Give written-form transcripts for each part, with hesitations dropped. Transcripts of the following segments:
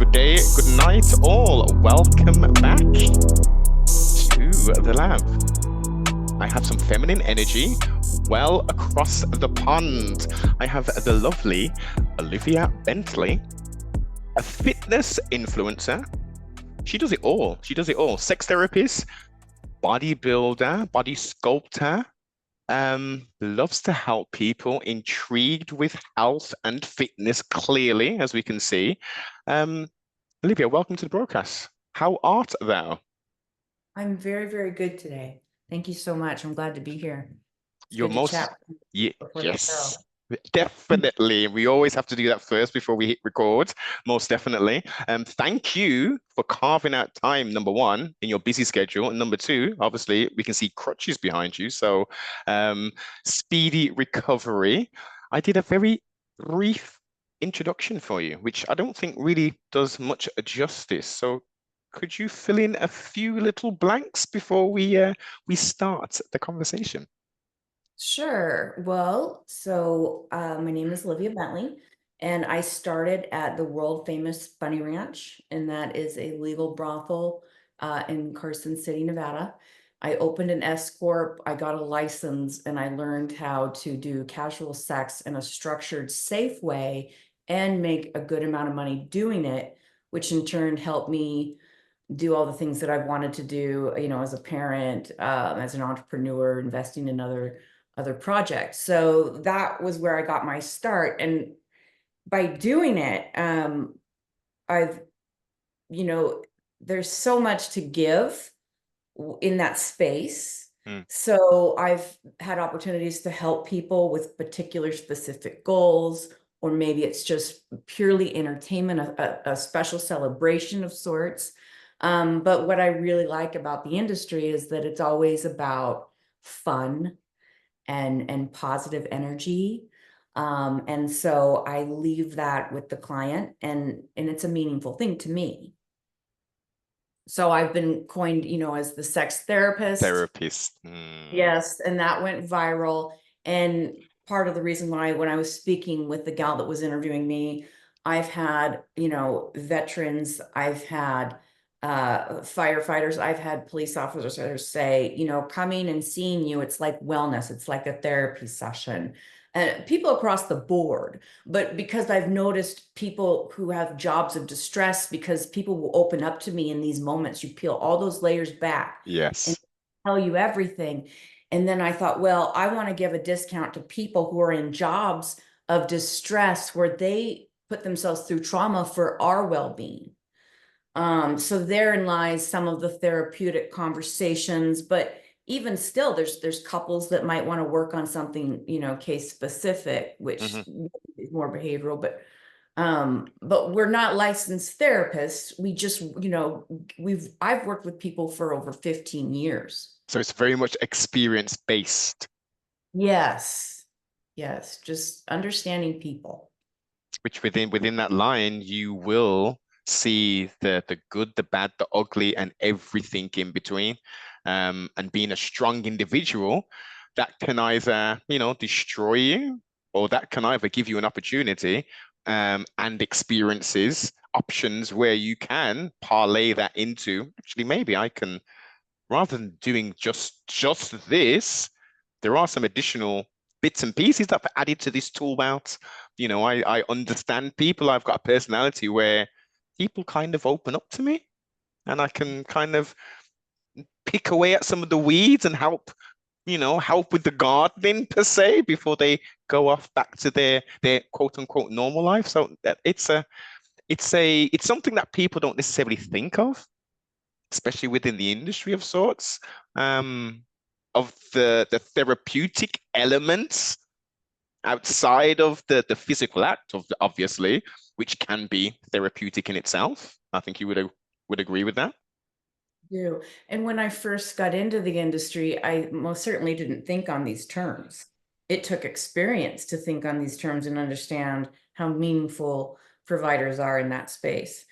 good day, good night, all. Welcome back to the lab. I have some feminine energy well across the pond. I have the lovely Olivia Bentley, a fitness influencer. She does it all. She does it all. Sex therapist, bodybuilder, body sculptor. Loves to help people intrigued with health and fitness, clearly, as we can see. Um, Olivia, welcome to the broadcast. How art thou? I'm very, very good today. Thank you so much. I'm glad to be here. It's You're good to most, chat yeah, before the yes, show. definitely. We always have to do that first before we hit record, most definitely. Thank you for carving out time, number one, in your busy schedule. And number two, obviously, we can see crutches behind you. So, speedy recovery. I did a very brief introduction for you, which I don't think really does much justice. So, could you fill in a few little blanks before we start the conversation? Sure. Well, my name is Olivia Bentley, and I started at the world famous Bunny Ranch, and that is a legal brothel in Carson City, Nevada. I opened an S corp, I got a license, and I learned how to do casual sex in a structured, safe way and make a good amount of money doing it, which in turn helped me do all the things that I wanted to do, as a parent, as an entrepreneur, investing in other projects. So that was where I got my start. And by doing it, I've, you know, there's so much to give in that space. Mm, So I've had opportunities to help people with particular specific goals, or maybe it's just purely entertainment, a special celebration of sorts. But what I really like about the industry is that it's always about fun and positive energy. And so I leave that with the client, and it's a meaningful thing to me. So I've been coined, as the sex therapist. therapist. Mm, Yes, and that went viral. And part of the reason why, when I was speaking with the gal that was interviewing me, I've had, veterans, I've had firefighters, I've had police officers say, coming and seeing you, it's like wellness, it's like a therapy session. People across the board. But because I've noticed people who have jobs of distress, because people will open up to me in these moments, you peel all those layers back and yes. tell you everything. And then I thought, well, I want to give a discount to people who are in jobs of distress where they put themselves through trauma for our well-being. So therein lies some of the therapeutic conversations, but even still, there's couples that might want to work on something, case specific, Hmm. which is more behavioral, but we're not licensed therapists. We just, I've worked with people for over 15 years. So it's very much experience based, Yes. Yes. Just understanding people. which within that line you will see the good, the bad, the ugly, and everything in between. And being a strong individual, that can either, destroy you, or that can either give you an opportunity, and experiences, options where you can parlay that into, actually, maybe I can, rather than doing just this, there are some additional bits and pieces that I've added to this tool belt. I understand people. I've got a personality where people kind of open up to me, and I can kind of pick away at some of the weeds and help with the gardening per se before they go off back to their quote unquote normal life. So that it's something that people don't necessarily think of, especially within the industry of sorts, of the therapeutic elements outside of the physical act of obviously, which can be therapeutic in itself. I think you would agree with that. Do. And when I first got into the industry, I most certainly didn't think on these terms. It took experience to think on these terms and understand how meaningful providers are in that space.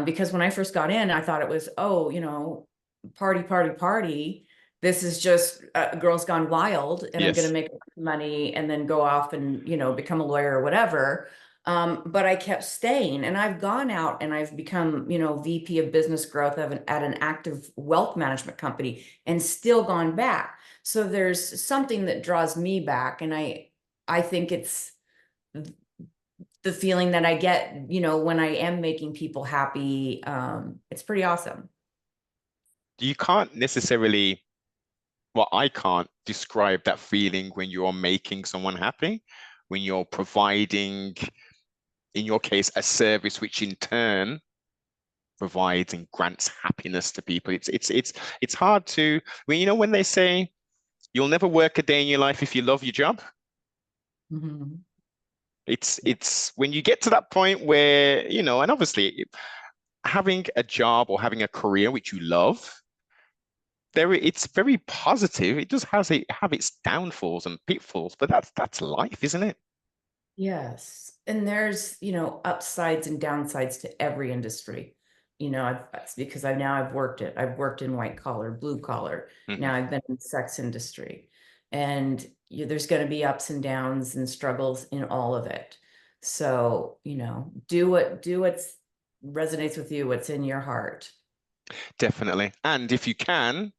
Because when I first got in, I thought it was, oh, party, party, party. This is just girls gone wild, and I'm going to Yes. make money and then go off and, become a lawyer or whatever. But I kept staying, and I've gone out and I've become, VP of business growth at an active wealth management company and still gone back. So there's something that draws me back. And I think it's the feeling that I get, when I am making people happy. It's pretty awesome. You can't necessarily, well, I can't describe that feeling when you're making someone happy, when you're providing, in your case, a service which in turn provides and grants happiness to people. It's hard to, when they say you'll never work a day in your life if you love your job. Mhm. It's when you get to that point where, and obviously having a job or having a career which you love, it's very positive. It does have its downfalls and pitfalls, but that's life, isn't it? Yes. And there's, upsides and downsides to every industry. That's because I've worked it. I've worked in white collar, blue collar. Hmm. Now I've been in the sex industry. And there's going to be ups and downs and struggles in all of it. So, do what resonates with you, what's in your heart. Definitely. And if you can,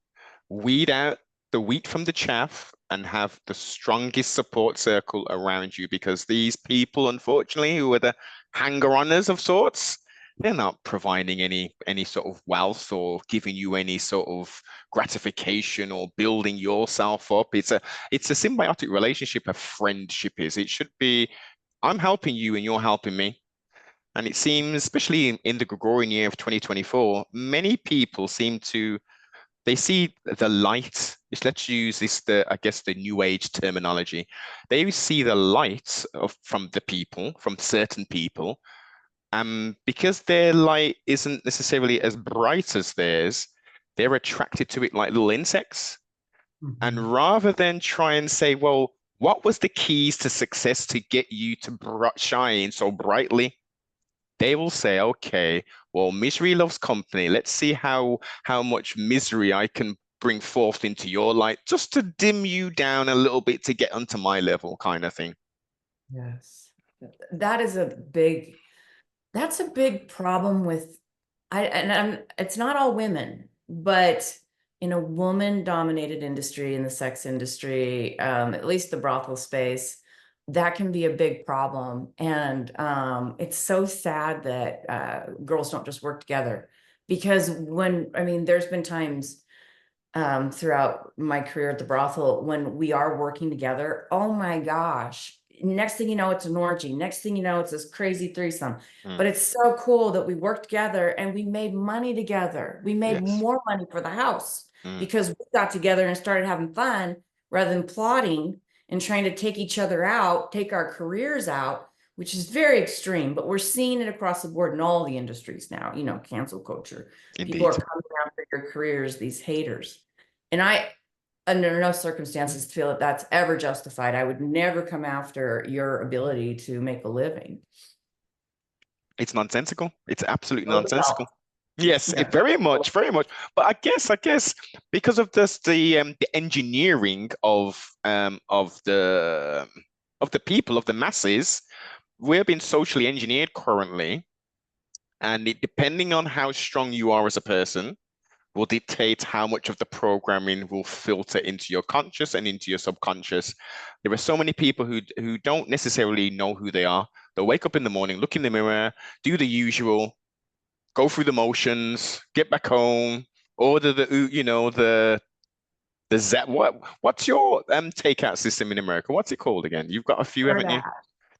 weed out the wheat from the chaff and have the strongest support circle around you, because these people, unfortunately, who are the hanger-oners of sorts, they're not providing any sort of wealth or giving you any sort of gratification or building yourself up. It's a symbiotic relationship, a friendship is. It should be, I'm helping you and you're helping me. And it seems, especially in the Gregorian year of 2024, many people seem to, they see the light. Let's use this, I guess, the new age terminology. They see the light from the people, from certain people, because their light isn't necessarily as bright as theirs, they're attracted to it like little insects. Mhm. And rather than try and say, well, what was the keys to success to get you to shine so brightly? They will say, okay, well, misery loves company. Let's see how much misery I can bring forth into your light, just to dim you down a little bit to get onto my level, kind of thing. Yes. That is a big That's a big problem with it's not all women, but in a woman-dominated industry, in the sex industry, at least the brothel space, that can be a big problem. And it's so sad that girls don't just work together. Because there's been times throughout my career at the brothel when we are working together. Oh my gosh. Next thing you know, it's an orgy. Next thing you know, it's this crazy threesome. Mm, But it's so cool that we worked together and we made money together. We made yes. more money for the house Mm, because we got together and started having fun rather than plotting and trying to take each other out, take our careers out, which is very extreme. But we're seeing it across the board in all the industries now, cancel culture. People are indeed. coming after your careers, these haters. And I, under no circumstances, feel that that's ever justified. I would never come after your ability to make a living. It's nonsensical. It's absolutely Go to nonsensical. hell. Yes, Yeah. very much, very much. But I guess because of this, the engineering of the people, of the masses, we're being socially engineered currently. And depending on how strong you are as a person, will dictate how much of the programming will filter into your conscious and into your subconscious. There are so many people who don't necessarily know who they are. They'll wake up in the morning, look in the mirror, do the usual, go through the motions, get back home, order the Zap. What's your takeout system in America? What's it called again? You've got a few, Or haven't you? that.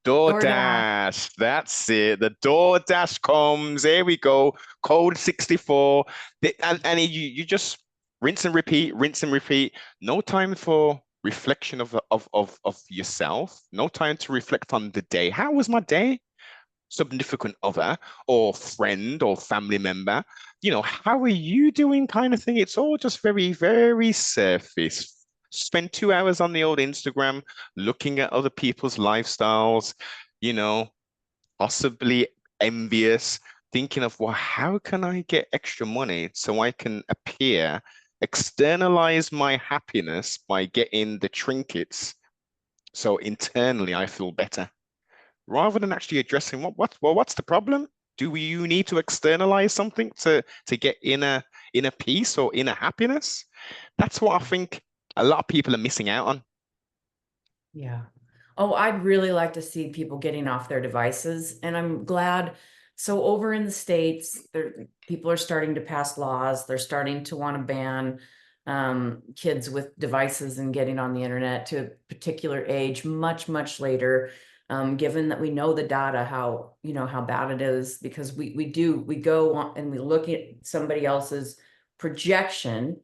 Or that. DoorDash, that's it. The DoorDash comes. Here we go. Code 64. And you just rinse and repeat, rinse and repeat. No time for reflection of yourself. No time to reflect on the day. How was my day? Significant other or friend or family member, how are you doing, kind of thing. It's all just very, very surface. Spend 2 hours on the old Instagram looking at other people's lifestyles, you know, possibly envious, thinking of, well, how can I get extra money so I can appear, externalize my happiness by getting the trinkets so internally I feel better. rather than actually addressing what's the problem? You need to externalize something to get inner peace or inner happiness? That's what I think a lot of people are missing out on. Yeah. Oh, I'd really like to see people getting off their devices, and I'm glad. So over in the States, people are starting to pass laws. They're starting to want to ban kids with devices and getting on the internet to a particular age, much, much later. Given that we know the data, how, how bad it is, because we go on and we look at somebody else's projection,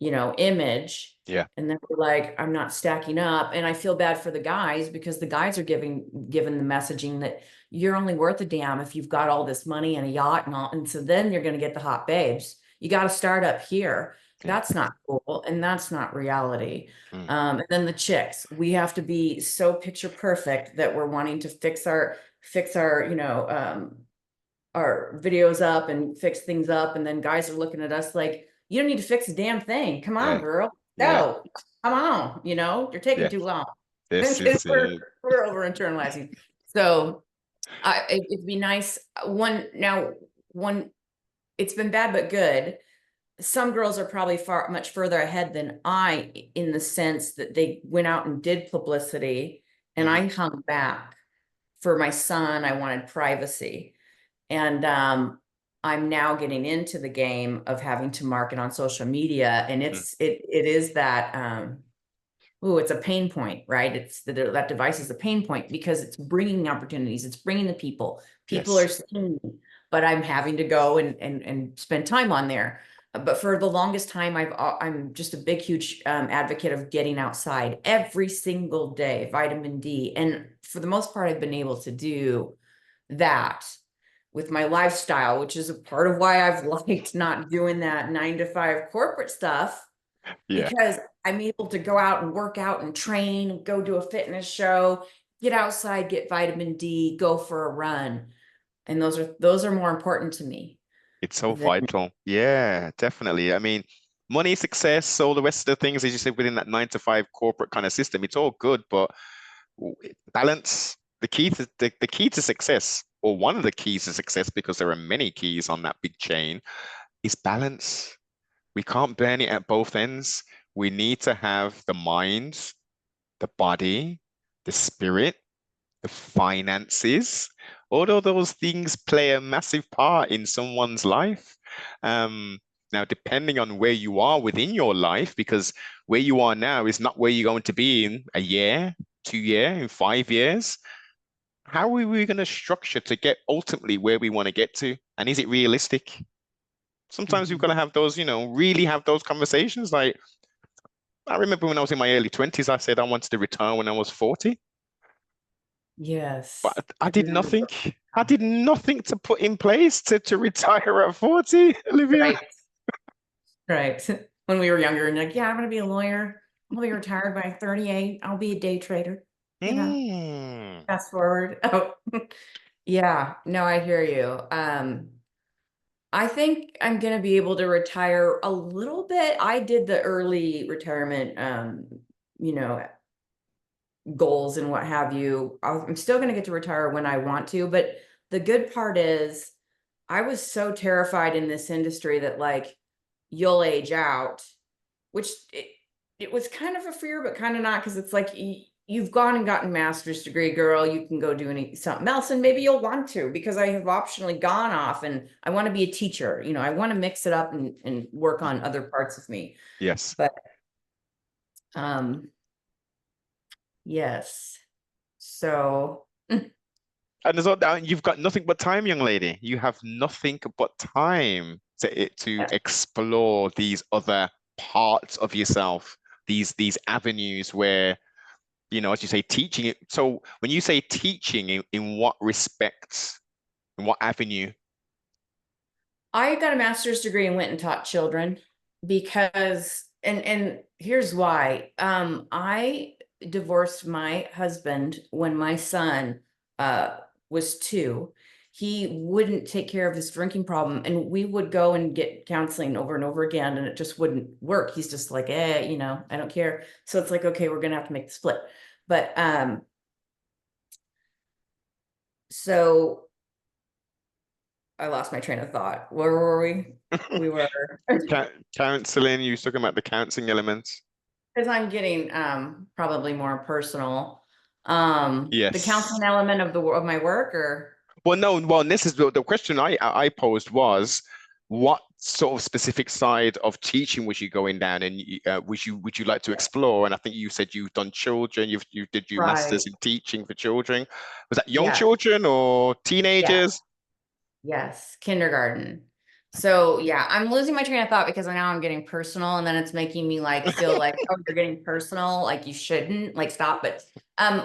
image. Yeah, And then we're like, I'm not stacking up. And I feel bad for the guys because the guys are given the messaging that you're only worth a damn if you've got all this money and a yacht and all. And so then you're going to get the hot babes. You got to start up here. yeah. That's not cool. And that's not reality. Mm, And then the chicks, we have to be so picture perfect that we're wanting to fix our, our videos up and fix things up. And then guys are looking at us like, you don't need to fix a damn thing. Come on, yeah, girl. yeah, Go. Come on. You're taking yeah. too long. This Because is we're it. we're over internalizing. So it'd be nice. One, it's been bad but good. Some girls are probably much further ahead than I, in the sense that they went out and did publicity, and Hmm. I hung back. For my son, I wanted privacy. And I'm now getting into the game of having to market on social media, and Mm. it is that it's a pain point, right? That device is a pain point because it's bringing opportunities, it's bringing the people are Yes. seeing me, but I'm having to go and spend time on there. But for the longest time, I'm just a big, huge advocate of getting outside every single day, vitamin D. And for the most part, I've been able to do that with my lifestyle, which is a part of why I've liked not doing that 9 to 5 corporate stuff, Yeah. because I'm able to go out and work out and train, go to a fitness show, get outside, get vitamin D, go for a run. And those are more important to me It's so than vital. Yeah, definitely. I mean, money, success, all the rest of the things, as you said, within that 9 to 5 corporate kind of system, it's all good, but balance, the key to success, or one of the keys to success, because there are many keys on that big chain, is balance. We can't burn it at both ends. We need to have the mind, the body, the spirit, the finances. All of those things play a massive part in someone's life. Um, Now, depending on where you are within your life, because where you are now is not where you're going to be in a year, 2 year, in 5 years. How are we going to structure to get ultimately where we want to get to? And is it realistic? Sometimes we've got to have those, really have those conversations. Like, I remember when I was in my early 20s, I said I wanted to retire when I was 40. But yes. I I did nothing. remember. I did nothing to put in place to retire at 40, Olivia. Right, right. When we were younger and like, yeah, I'm gonna be a lawyer. I'll be retired by 38. I'll be a day trader. Mm, Fast forward. Oh, yeah. No, I hear you. I think I'm gonna be able to retire a little bit. I did the early retirement, you know, goals and what have you. I'm still gonna get to retire when I want to, but the good part is I was so terrified in this industry that like you'll age out, which it was kind of a fear, but kind of not, because it's like you've gone and gotten master's degree, girl. You can go do something else, and maybe you'll want to, because I have optionally gone off and I want to be a teacher. I want to mix it up and work on other parts of me. yes. But um, yes. So And as well, you've got nothing but time, young lady. You have nothing but time to yeah. explore these other parts of yourself, these avenues where, as you say, teaching it. So when you say teaching, in what respect, in what avenue? I got a master's degree and went and taught children because, and here's why. I divorced my husband when my son was 2. He wouldn't take care of his drinking problem, and we would go and get counseling over and over again, and it just wouldn't work. He's just like, I don't care. So it's like, okay, we're gonna have to make the split. But So I lost my train of thought. Where were we? We were Counseling, you were talking about the counseling elements. because I'm getting probably more personal. The Yes. counseling element of of my work, or Well, no, well, this is the question I posed was, what sort of specific side of teaching was you going down, and would you like to explore? And I think you said you've done children, you did your right. masters in teaching for children. Was that young Yeah, children or yeah. teenagers? Yes, kindergarten. So yeah, I'm losing my train of thought because now I'm getting personal, and then it's making me like feel like, oh, you're getting personal, like you shouldn't, like stop. But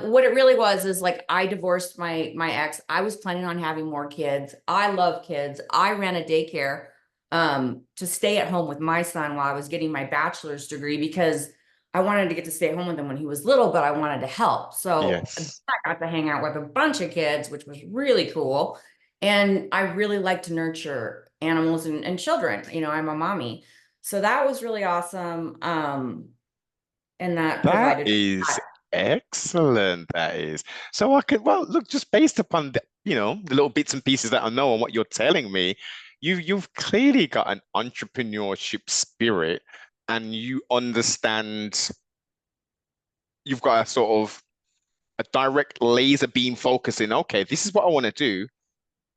what it really was is like I divorced my ex. I was planning on having more kids. I love kids. I ran a daycare to stay at home with my son while I was getting my bachelor's degree because I wanted to get to stay at home with him when he was little, but I wanted to help. So Yes. I got to hang out with a bunch of kids, which was really cool. And I really like to nurture animals and children. You know, I'm a mommy. So that was really awesome. And that That provided is that. excellent. That is. So I could, well, look, just based upon the little bits and pieces that I know and what you're telling me, you've clearly got an entrepreneurship spirit and you understand you've got a sort of a direct laser beam focusing, okay, this is what I want to do.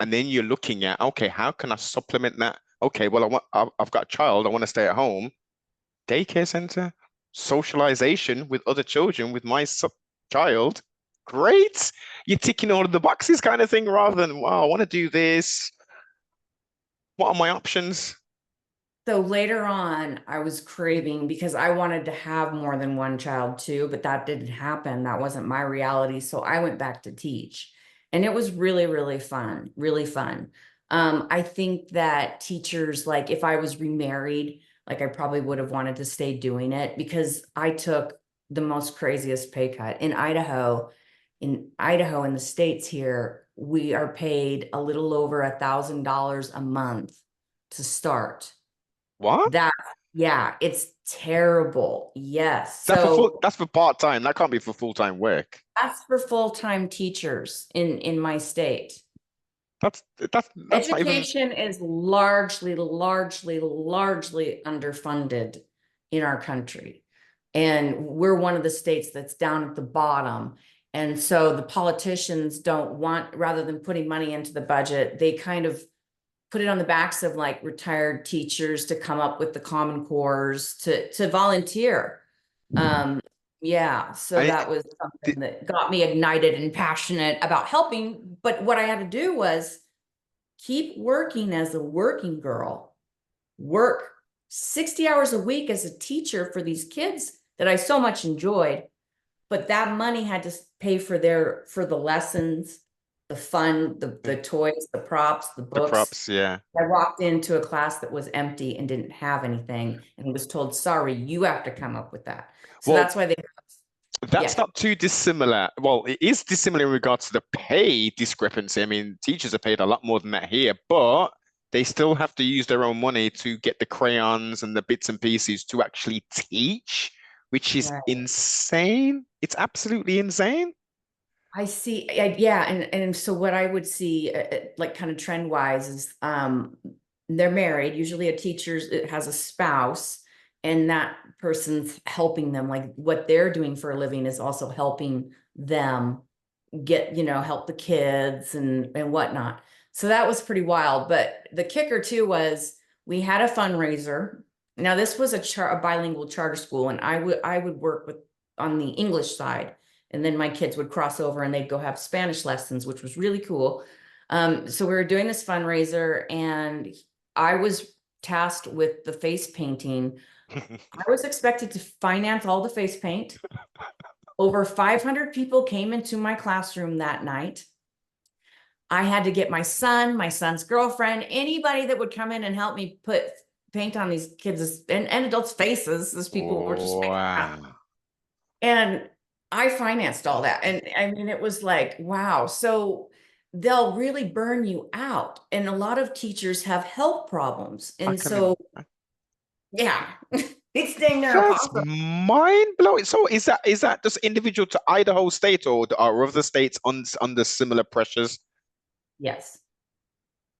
And then you're looking at, okay, how can I supplement that? Okay, well, I've got a child, I want to stay at home. Daycare center, socialization with other children, with my child. Great. You're ticking all of the boxes kind of thing rather than, wow, I want to do this. What are my options? So later on, I was craving because I wanted to have more than one child too, but that didn't happen. That wasn't my reality. So I went back to teach. And it was really, really fun, really fun. I think that teachers, like if I was remarried, like I probably would have wanted to stay doing it because I took the most craziest pay cut in Idaho. In Idaho, in the States here, we are paid a little over $1,000 a month to start. What? That, yeah, it's terrible. Yes. That for full, So that's for part-time. That can't be for full-time work. that's for full-time teachers in my state. That's not even Education is largely underfunded in our country. And we're one of the states that's down at the bottom. And so the politicians don't want, rather than putting money into the budget, they kind of put it on the backs of like retired teachers to come up with the common cores to volunteer. Um, yeah, so I, that was the, something that got me ignited and passionate about helping. But what I had to do was keep working as a working girl, work 60 hours a week as a teacher for these kids that I so much enjoyed. But that money had to pay for the lessons, the fun, the toys, the props, the the books. props, yeah. I walked into a class that was empty and didn't have anything and was told, sorry, you have to come up with that. So Well, that's why they, that's yeah, not too dissimilar. Well, it is dissimilar in regards to the pay discrepancy. I mean, teachers are paid a lot more than that here, but they still have to use their own money to get the crayons and the bits and pieces to actually teach, which is right. insane. It's absolutely insane. I see. Yeah. And so what I would see, like kind of trend wise is, they're married. Usually a teacher has a spouse and that person's helping them. Like what they're doing for a living is also helping them get, help the kids and whatnot. So that was pretty wild. But the kicker too was we had a fundraiser. Now this was a bilingual charter school, and I would work with on the English side, and then my kids would cross over and they'd go have Spanish lessons, which was really cool. So we were doing this fundraiser, and I was tasked with the face painting. I was expected to finance all the face paint. Over 500 people came into my classroom that night. I had to get my son, my son's girlfriend, anybody that would come in and help me put paint on these kids and adults' faces. Those people were just making fun. Wow. And I financed all that. And I mean, it was like, wow. So they'll really burn you out. And a lot of teachers have health problems. I And can im- so, yeah, it's dang near That's impossible. mind blowing. So is that just individual to Idaho State or are other states under similar pressures? Yes.